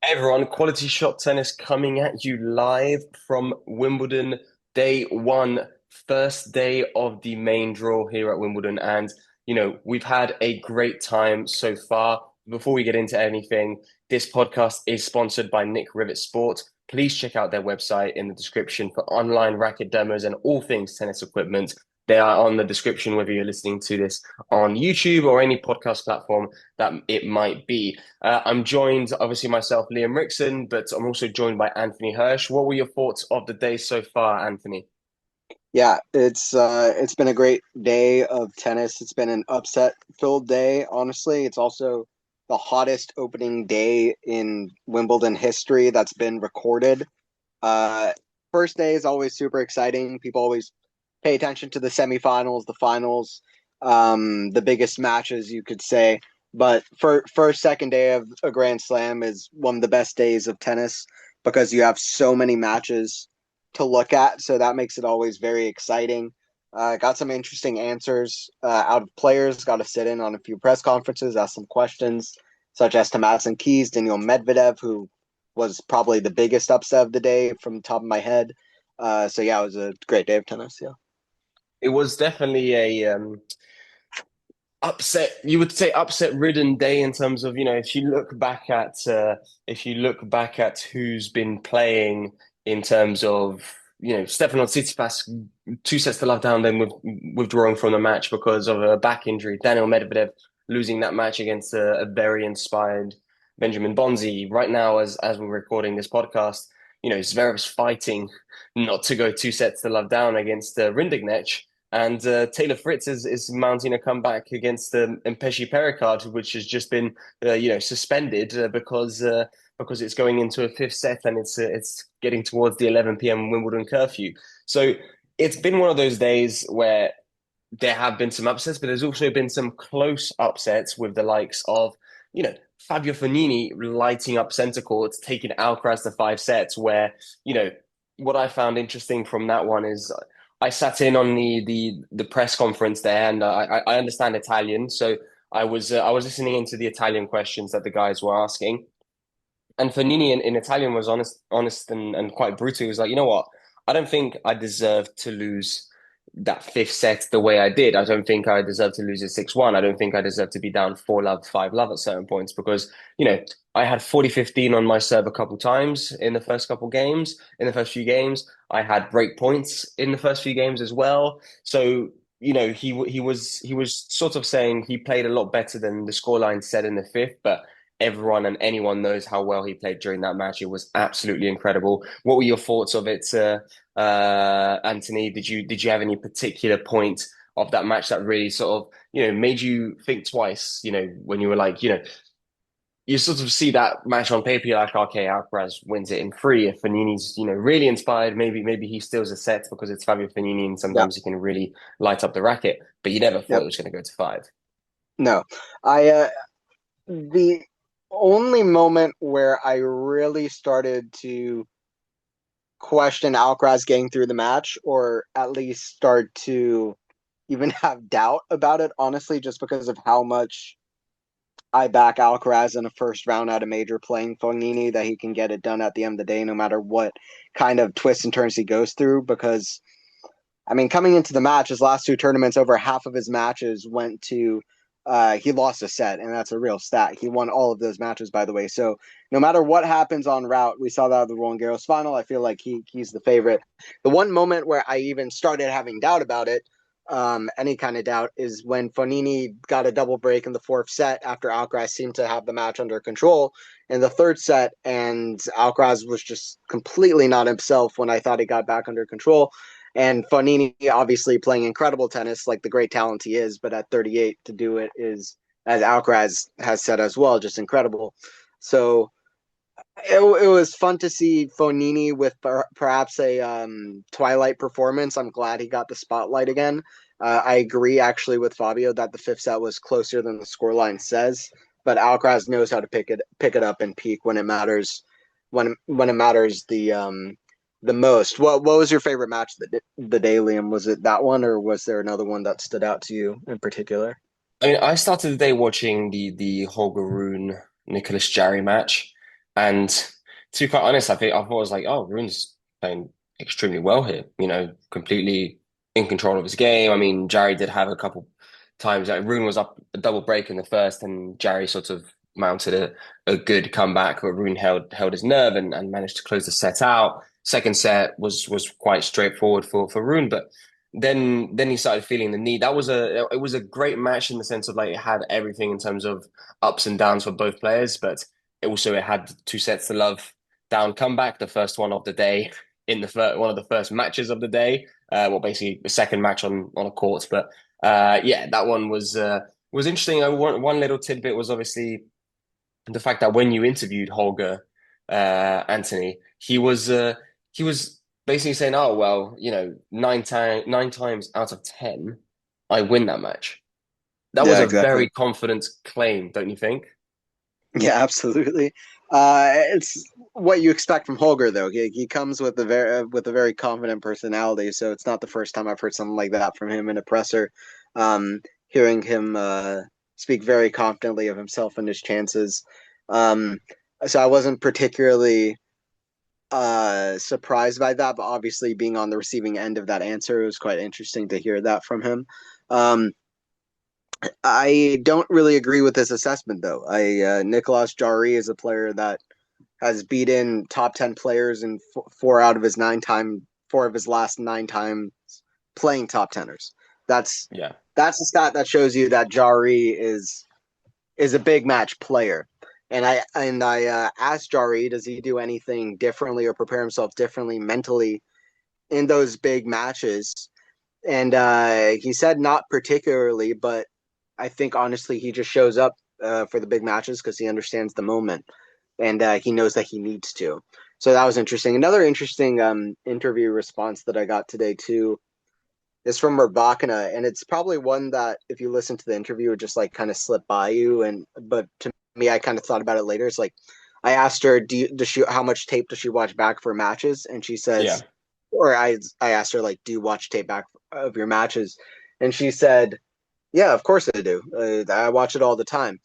Hey everyone, Quality Shot Tennis coming at you live from Wimbledon, day one, first day of the main draw here at Wimbledon. And, we've had a great time so far. Before we get into anything, this podcast is sponsored by Nick Rivet Sport. Please check out their website in the description for online racket demos and all things tennis equipment. They are on the description, whether you're listening to this on YouTube or any podcast platform that it might be. I'm joined, obviously, myself, Liam Rickson, but I'm also joined by Anthony Hirsch. What were your thoughts of the day so far, Anthony? Yeah, it's been a great day of tennis. It's been an upset filled day, honestly. It's also the hottest opening day in Wimbledon history that's been recorded. Uh First day is always super exciting. People always pay attention to the semifinals, the finals, the biggest matches you could say. But for first, second day of a Grand Slam is one of the best days of tennis because you have so many matches to look at. So that makes it always very exciting. Got some interesting answers out of players. Got to sit in on a few press conferences, ask some questions, such as to Madison Keys, Daniil Medvedev, who was probably the biggest upset of the day from the top of my head. So yeah, it was a great day of tennis. Yeah. It was definitely a upset, you would say upset ridden day in terms of, if you look back at who's been playing in terms of, Stefanos Tsitsipas 2 sets to love down, then withdrawing from the match because of a back injury. Daniel Medvedev losing that match against a very inspired Benjamin Bonzi. Right now, as we're recording this podcast, Zverev's fighting not to go 2 sets to love down against Rinderknech. And Taylor Fritz is mounting a comeback against Mpeshi Pericard, which has just been suspended because it's going into a fifth set and it's getting towards the 11 p.m. Wimbledon curfew. So it's been one of those days where there have been some upsets, but there's also been some close upsets with the likes of Fabio Fognini lighting up center court, taking Alcaraz to 5 sets. Where what I found interesting from that one is I sat in on the press conference there, and I understand Italian, so I was listening into the Italian questions that the guys were asking, and Fognini in Italian was honest and quite brutal. He was like, you know what? I don't think I deserve to lose that fifth set the way I did. I don't think I deserve to lose it 6-1. I don't think I deserve to be down 4-love, 5-love at certain points because, I had 40-15 on my serve a couple times in the first couple games, in the first few games. I had break points in the first few games as well. So, he was sort of saying he played a lot better than the scoreline said in the fifth, but everyone and anyone knows how well he played during that match. It was absolutely incredible. What were your thoughts of it, Anthony? Did you have any particular point of that match that really sort of made you think twice? When you were like, you sort of see that match on paper, you're like, okay, Alcaraz wins it in three. If Fanini's really inspired, maybe he steals a set because it's Fabio Fanini, and Yeah. sometimes he can really light up the racket. But you never thought it Yep. was going to go to five. No. I The only moment where I really started to question Alcaraz getting through the match, or at least start to even have doubt about it, honestly, just because of how much I back Alcaraz in a first round at a major playing Fognini, that he can get it done at the end of the day, no matter what kind of twists and turns he goes through. Because, I mean, coming into the match, his last two tournaments, over half of his matches went to he lost a set, and that's a real stat. He won all of those matches, by the way. So no matter what happens on route, we saw that at the Roland Garros final. I feel like he's the favorite. The one moment where I even started having doubt about it, any kind of doubt, is when Fonini got a double break in the fourth set after Alcaraz seemed to have the match under control in the third set, and Alcaraz was just completely not himself when I thought he got back under control. And Fonini obviously playing incredible tennis, like the great talent he is, but at 38 to do it is, as Alcaraz has said as well, just incredible. So it was fun to see Fonini with perhaps a twilight performance. I'm glad he got the spotlight again. I agree actually with Fabio that the fifth set was closer than the scoreline says, but Alcaraz knows how to pick it up and peak when it matters, when it matters the most. What was your favorite match the day, Liam? Was it that one, or was there another one that stood out to you in particular? I mean, I started the day watching the Holger Rune Nicholas Jarry match, And to be quite honest, I thought I was like, oh, Rune's playing extremely well here. Completely in control of his game. I mean, Jarry did have a couple times. Rune was up a double break in the first, and Jarry sort of mounted a good comeback, but Rune held his nerve and managed to close the set out. Second set was quite straightforward for Rune, but then he started feeling the need. It was a great match in the sense of like it had everything in terms of ups and downs for both players, but it had two sets to love down comeback, the first one of the day in one of the first matches of the day. Well, basically the second match on a court, but yeah, that one was interesting. One little tidbit was obviously the fact that when you interviewed Holger Anthony, he was basically saying, "Oh well, nine times out of 10, I win that match." That was Yeah, a exactly. very confident claim, don't you think? Yeah, absolutely. It's what you expect from Holger, though. He comes with a very confident personality, so it's not the first time I've heard something like that from him in a presser. Hearing him speak very confidently of himself and his chances. Um, so I wasn't particularly surprised by that, but obviously being on the receiving end of that answer, it was quite interesting to hear that from him. Um, I don't really agree with this assessment, though. I Nicolas Jarry is a player that has beaten top 10 players in four of his last 9 times playing top teners. That's Yeah. that's a stat that shows you that Jarry is a big match player. And I asked Jarry, does he do anything differently or prepare himself differently mentally in those big matches? And he said not particularly, but I think honestly he just shows up for the big matches because he understands the moment and he knows that he needs to. So that was interesting. Another interesting interview response that I got today too is from Rybakina, and it's probably one that if you listen to the interview, would just like kind of slip by you. And but to me, I kind of thought about it later. It's like I asked her, does she how much tape does she watch back for matches? And she says, Yeah. or I asked her like, do you watch tape back of your matches? And she said, yeah, of course I do. I watch it all the time.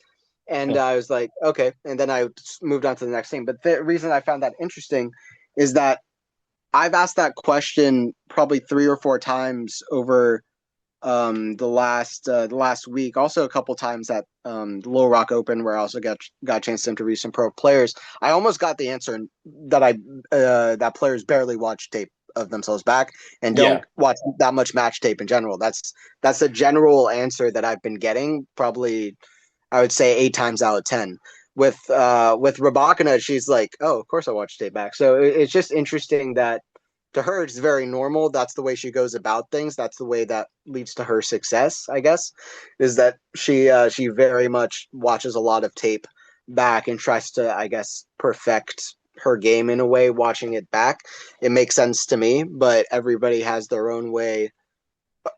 And I was like, okay. And then I moved on to the next thing. But the reason I found that interesting is that I've asked that question probably 3 or 4 times over the last week. Also, a couple times at the Little Rock Open, where I also got a chance to interview some pro players. I almost got the answer that players barely watch tape of themselves back and don't Yeah. watch that much match tape in general. That's a general answer that I've been getting. Probably, I would say 8 times out of 10. With Rybakina, she's like, "Oh, of course I watch tape back." So it's just interesting that to her it's very normal. That's the way she goes about things. That's the way that leads to her success, I guess, is that she very much watches a lot of tape back and tries to, I guess, perfect her game in a way watching it back. It makes sense to me, but everybody has their own way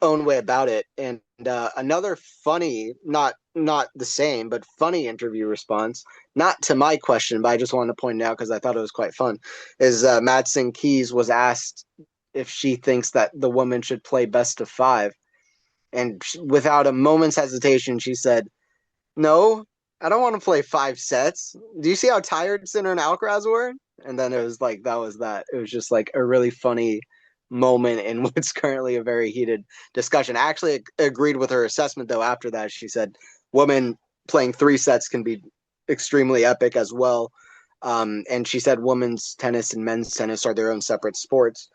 about it. And another funny, not the same, but funny interview response, not to my question, but I just wanted to point it out because I thought it was quite fun, is Madsen Keys was asked if she thinks that the woman should play best of five. And without a moment's hesitation, she said, no, I don't want to play 5 sets. Do you see how tired Sinner and Alcaraz were? And then it was like, that was that. It was just like a really funny moment in what's currently a very heated discussion. I actually agreed with her assessment, though, after that. She said, women playing 3 sets can be extremely epic as well. And she said women's tennis and men's tennis are their own separate sports,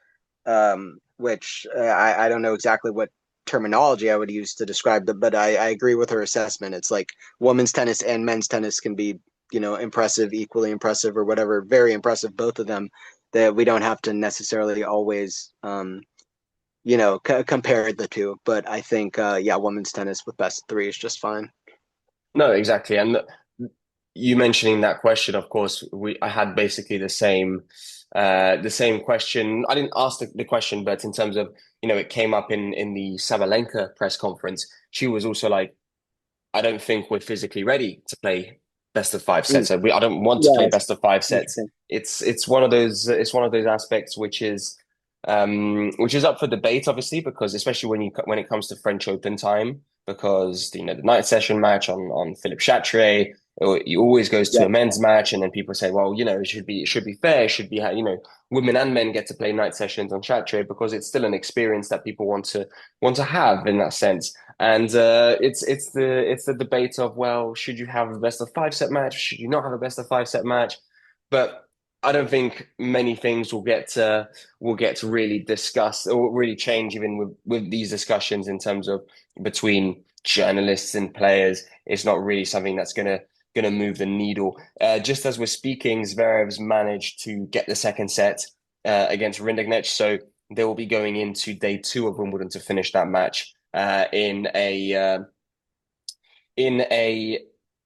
which I don't know exactly what terminology I would use to describe them, but I agree with her assessment. It's like women's tennis and men's tennis can be, impressive, equally impressive, or whatever, very impressive, both of them. That we don't have to necessarily always, compare the two. But I think, yeah, women's tennis with best of three is just fine. No, exactly. And you mentioning that question, of course, I had basically the same question. I didn't ask the question, but in terms of, it came up in the Sabalenka press conference. She was also like, I don't think we're physically ready to play best of five Mm, sets. I don't want to yeah, play best of five sets. interesting. It's one of those aspects which is up for debate, obviously, because especially when it comes to French Open time, because the night session match on Philippe Chatrier, It always goes to Yeah. a men's match, and then people say, well, it should be fair. It should be, women and men get to play night sessions on chat trade because it's still an experience that people want to have in that sense. And it's the debate of, well, should you have a best of five set match? Should you not have a best of five set match? But I don't think many things will get to really discuss or really change even with these discussions in terms of between journalists and players. It's not really something that's gonna move the needle. Just as we're speaking, Zverev's managed to get the second set against Rinderknech, so they will be going into day two of Wimbledon to finish that match in a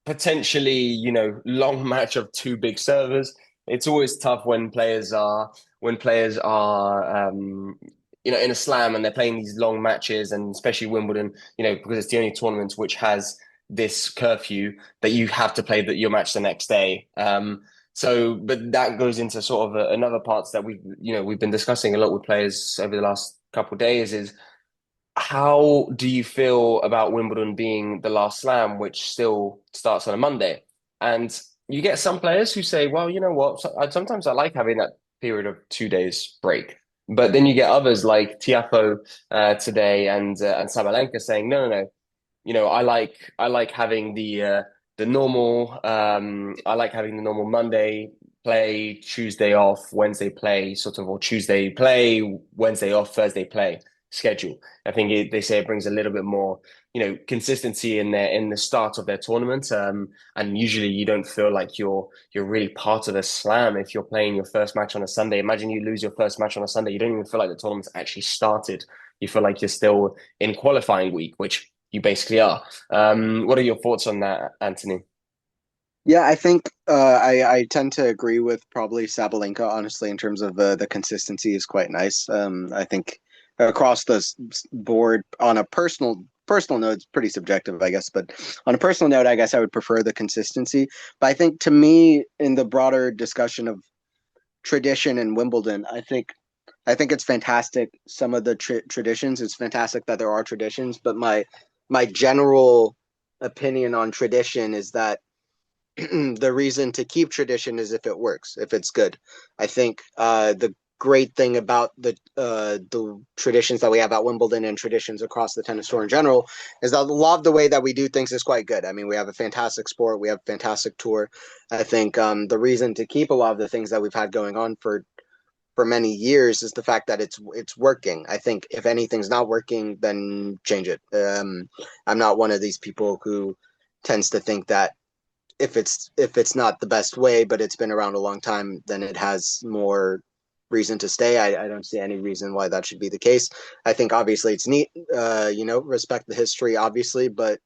potentially, long match of two big servers. It's always tough when players are in a slam and they're playing these long matches, and especially Wimbledon, because it's the only tournament which has this curfew that you have to play your match the next day. But that goes into sort of another parts that we've been discussing a lot with players over the last couple of days is how do you feel about Wimbledon being the last slam, which still starts on a Monday? And you get some players who say, well, you know what? Sometimes I like having that period of 2 days break. But then you get others like Tiafoe today and Sabalenka saying, no, no, no. I like having the normal Monday play, Tuesday off, Wednesday play, sort of, or Tuesday play, Wednesday off, Thursday play schedule. I think they say it brings a little bit more, consistency in the start of their tournament. And usually you don't feel like you're really part of the slam if you're playing your first match on a Sunday. Imagine you lose your first match on a Sunday, you don't even feel like the tournament's actually started. You feel like you're still in qualifying week, which you basically are. What are your thoughts on that, Anthony? Yeah, I think I tend to agree with probably Sabalenka, honestly, in terms of the consistency is quite nice. I think across the board on a personal note, it's pretty subjective, I guess, but on a personal note, I guess I would prefer the consistency. But I think to me, in the broader discussion of tradition in Wimbledon, I think it's fantastic. Some of the traditions, it's fantastic that there are traditions, but my general opinion on tradition is that the reason to keep tradition is if it works, if it's good. I think the great thing about the traditions that we have at Wimbledon and traditions across the tennis tour in general is that a lot of the way that we do things is quite good. I mean, we have a fantastic sport, we have a fantastic tour. I think the reason to keep a lot of the things that we've had going on for many years is the fact that it's working. I think if anything's not working, then change it. I'm not one of these people who tends to think that if it's not the best way, but it's been around a long time, then it has more reason to stay. I don't see any reason why that should be the case. I think obviously it's neat, respect the history, obviously, but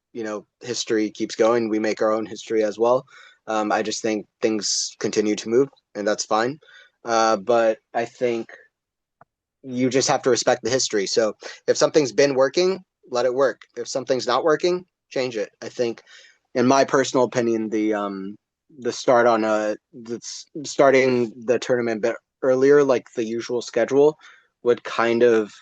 history keeps going. We make our own history as well. I just think things continue to move, and that's fine. But I think you just have to respect the history. So if something's been working, let it work. If something's not working, change it. I think in my personal opinion, the start on starting the tournament a bit earlier, like the usual schedule, would kind of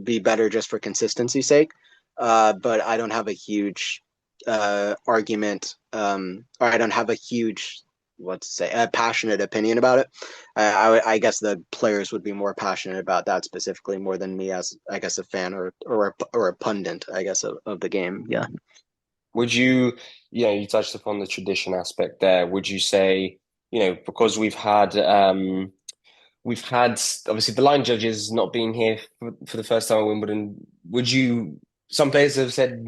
be better just for consistency's sake. But I don't have a huge argument, or I don't have a huge let's say a passionate opinion about it. I guess the players would be more passionate about that specifically more than me as I guess a fan or a pundit I guess of the game. Yeah. Would you touched upon the tradition aspect there. Would you say, because we've had obviously the line judges not being here for the first time at Wimbledon. Some players have said,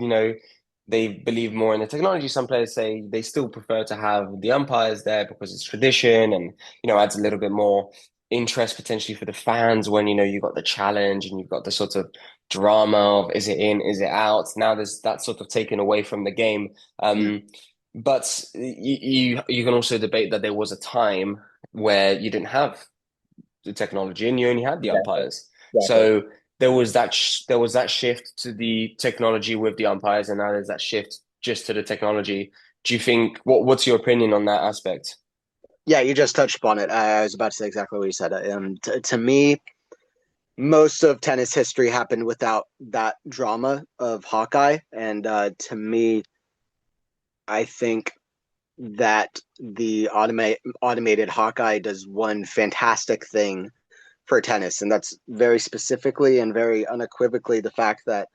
they believe more in the technology. Some players say they still prefer to have the umpires there because it's tradition and, adds a little bit more interest potentially for the fans when, you've got the challenge and you've got the sort of drama of is it in, is it out? Now there's that sort of taken away from the game. Mm. But you can also debate that there was a time where you didn't have the technology and you only had the Exactly. umpires. Exactly. So there was that shift to the technology with the umpires, and now there's that shift just to the technology. Do you think what's your opinion on that aspect? Yeah, you just touched upon it. I was about to say exactly what you said. To me, most of tennis history happened without that drama of Hawkeye, and to me, I think. that the automated Hawkeye does one fantastic thing for tennis, and that's very specifically and very unequivocally the fact that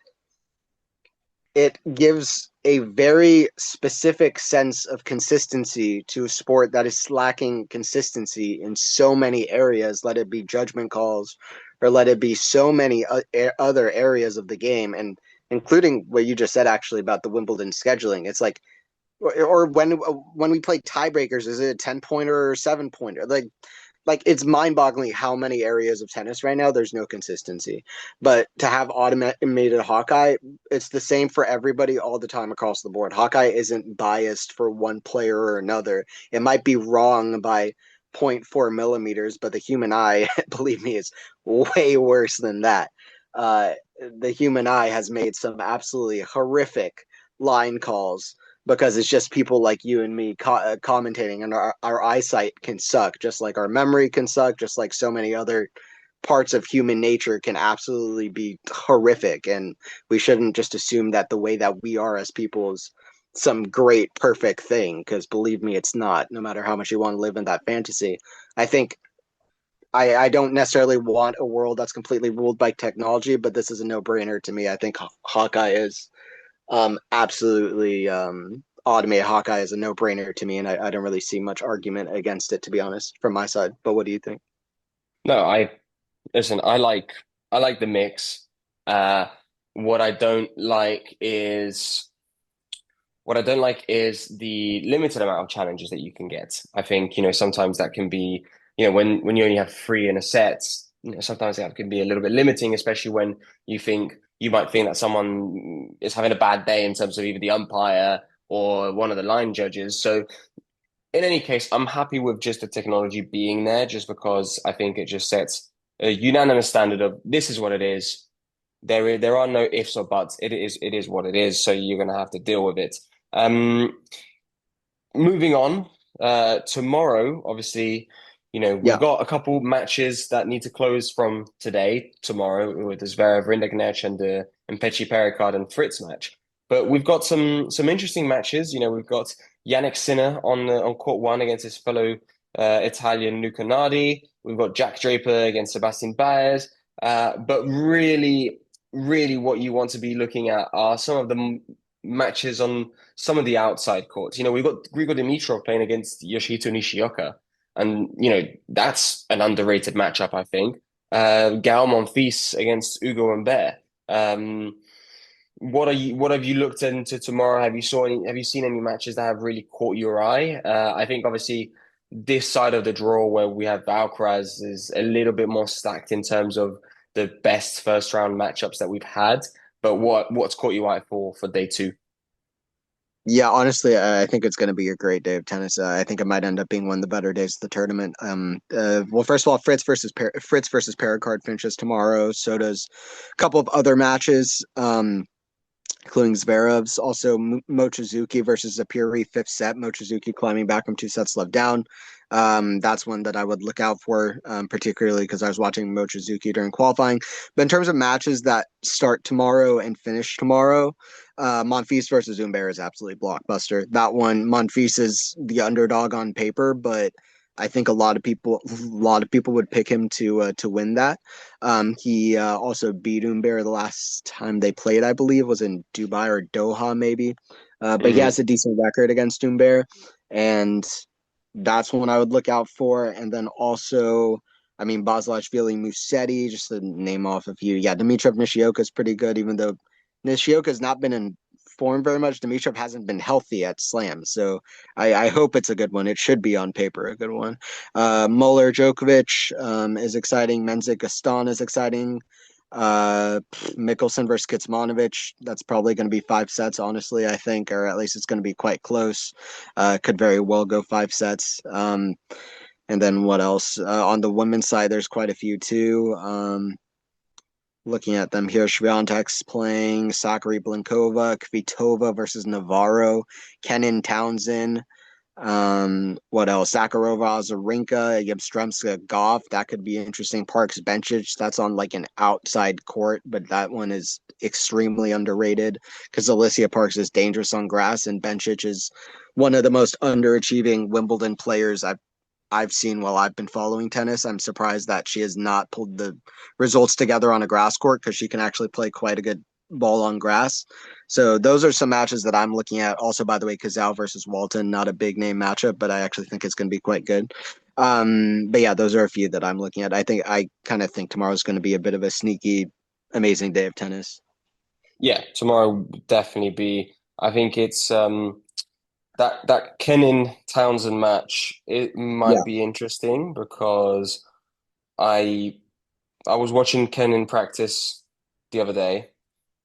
it gives a very specific sense of consistency to a sport that is lacking consistency in so many areas, let it be judgment calls or let it be so many other areas of the game, and including what you just said actually about the Wimbledon scheduling. It's like, or when we play tiebreakers, is it a 10 pointer or 7 pointer? Like it's mind-boggling how many areas of tennis right now there's no consistency. But to have automated Hawkeye, it's the same for everybody all the time across the board. Hawkeye isn't biased for one player or another. It might be wrong by zero point 0.4 millimeters, but the human eye, believe me, is way worse than that. The human eye has made some absolutely horrific line calls because it's just people like you and me commentating, and our eyesight can suck, just like our memory can suck, just like so many other parts of human nature can absolutely be horrific. And we shouldn't just assume that the way that we are as people is some great, perfect thing, because believe me, it's not, no matter how much you want to live in that fantasy. I think I don't necessarily want a world that's completely ruled by technology, but this is a no brainer to me. I think Hawkeye is absolutely automated. Hawkeye is a no brainer to me, and I don't really see much argument against it, to be honest, from my side. But what do you think? No, I listen, I like the mix. Uh what I don't like is what I don't like is the limited amount of challenges that you can get. I think, sometimes that can be, when you only have three in a set, sometimes that can be a little bit limiting, especially when you might think that someone is having a bad day in terms of either the umpire or one of the line judges. So in any case, I'm happy with just the technology being there, just because I think it just sets a unanimous standard of this is what it is. There are no ifs or buts. It is what it is. So you're gonna have to deal with it. Moving on, tomorrow, obviously, we've Yeah, got a couple matches that need to close from today, tomorrow, with the Zverev, Rinderknech, and the Pecci Pericard and Fritz match. But we've got some interesting matches. We've got Yannick Sinner on court one against his fellow Italian Luca Nardi. We've got Jack Draper against Sebastian Baez. But really, really, what you want to be looking at are some of the matches on some of the outside courts. We've got Grigor Dimitrov playing against Yoshihito Nishioka, and that's an underrated matchup, I think. Gael Monfils against Hugo Humbert. What have you looked into tomorrow? Have you seen any matches that have really caught your eye? I think obviously this side of the draw where we have Alcaraz is a little bit more stacked in terms of the best first round matchups that we've had. But what's caught your eye for day two? yeah. Honestly, I think it's going to be a great day of tennis. I think it might end up being one of the better days of the tournament. Well, first of all, Fritz versus Pericard finishes tomorrow. So does a couple of other matches. Including Zverev's. Also, Mochizuki versus Zapiri, fifth set. Mochizuki climbing back from two sets left down. That's one that I would look out for, particularly because I was watching Mochizuki during qualifying. But in terms of matches that start tomorrow and finish tomorrow, Monfils versus Humbert is absolutely blockbuster. That one, Monfils is the underdog on paper, but I think a lot of people would pick him to win that. He also beat Umber the last time they played, I believe, was in Dubai or Doha, maybe. But he has a decent record against Umber, and that's one I would look out for. And then also, I mean, Basilashvili, Musetti, just to name off a few. Yeah, Dimitrov Nishioka is pretty good, even though Nishioka has not been in form very much. Dimitrov hasn't been healthy at Slam, so I hope it's a good one. It should be on paper a good one. Muller Djokovic is exciting. Mensik Gaston is exciting. Mickelson versus Kitsmanovic. That's probably going to be five sets, honestly, I think, or at least it's going to be quite close. Could very well go five sets. And then what else? On the women's side, there's quite a few too. Looking at them here, Swiatek's playing Sakari Blinkova, Kvitova versus Navarro, Kenin Townsend. What else? Zakharova, Azarenka, Yabstremska, Goff. That could be interesting. Parks, Bencic. That's on like an outside court, but that one is extremely underrated because Alicia Parks is dangerous on grass, and Bencic is one of the most underachieving Wimbledon players I've seen while I've been following tennis. I'm surprised that she has not pulled the results together on a grass court because she can actually play quite a good ball on grass. So those are some matches that I'm looking at. Also, by the way, Kazal versus Walton, not a big name matchup, but I actually think it's going to be quite good. But yeah, those are a few that I'm looking at. I kind of think tomorrow's going to be a bit of a sneaky, amazing day of tennis. Yeah, tomorrow would definitely be. I think it's that Kenin Townsend match. It Yeah, might be interesting because I I was watching Kenin practice the other day,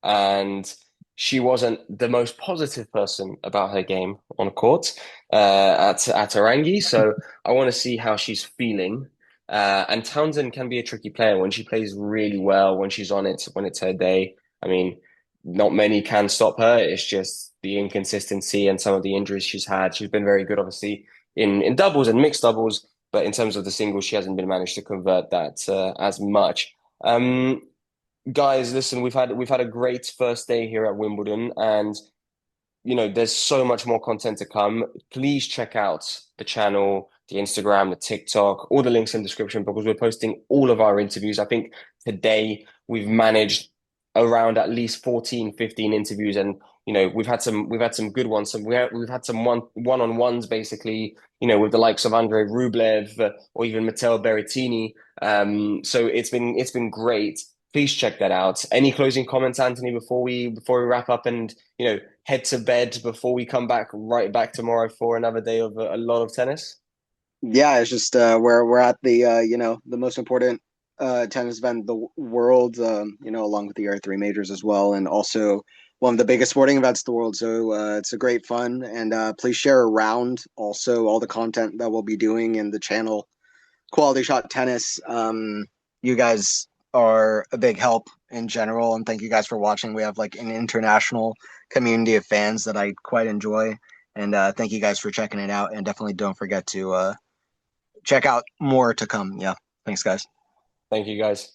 and she wasn't the most positive person about her game on court at Orangi. So I want to see how she's feeling. And Townsend can be a tricky player when she plays really well, when she's on it, when it's her day. I mean, not many can stop her. It's just the inconsistency and some of the injuries she's had. She's been very good, obviously, in doubles and mixed doubles, but in terms of the singles, she hasn't been managed to convert that as much. Um, Guys, listen, we've had a great first day here at Wimbledon, and there's so much more content to come. Please check out the channel, the Instagram, the TikTok, all the links in the description because we're posting all of our interviews. I think today we've managed around at least 14, 15 interviews, and we've had some good ones. We've had some one-on-ones basically, with the likes of Andrei Rublev or even Matteo Berrettini. So it's been great. Please check that out. Any closing comments, Anthony, before we wrap up and head to bed before we come back right back tomorrow for another day of a lot of tennis? yeah. It's just we're at the the most important tennis event in the world. Along with the R3 majors as well, and also one of the biggest sporting events in the world. So it's a great fun, and please share around also all the content that we'll be doing in the channel Quality Shot Tennis. You guys are a big help in general, and thank you guys for watching. We have like an international community of fans that I quite enjoy, and thank you guys for checking it out. And definitely don't forget to check out more to come. Yeah, thanks, guys. Thank you, guys.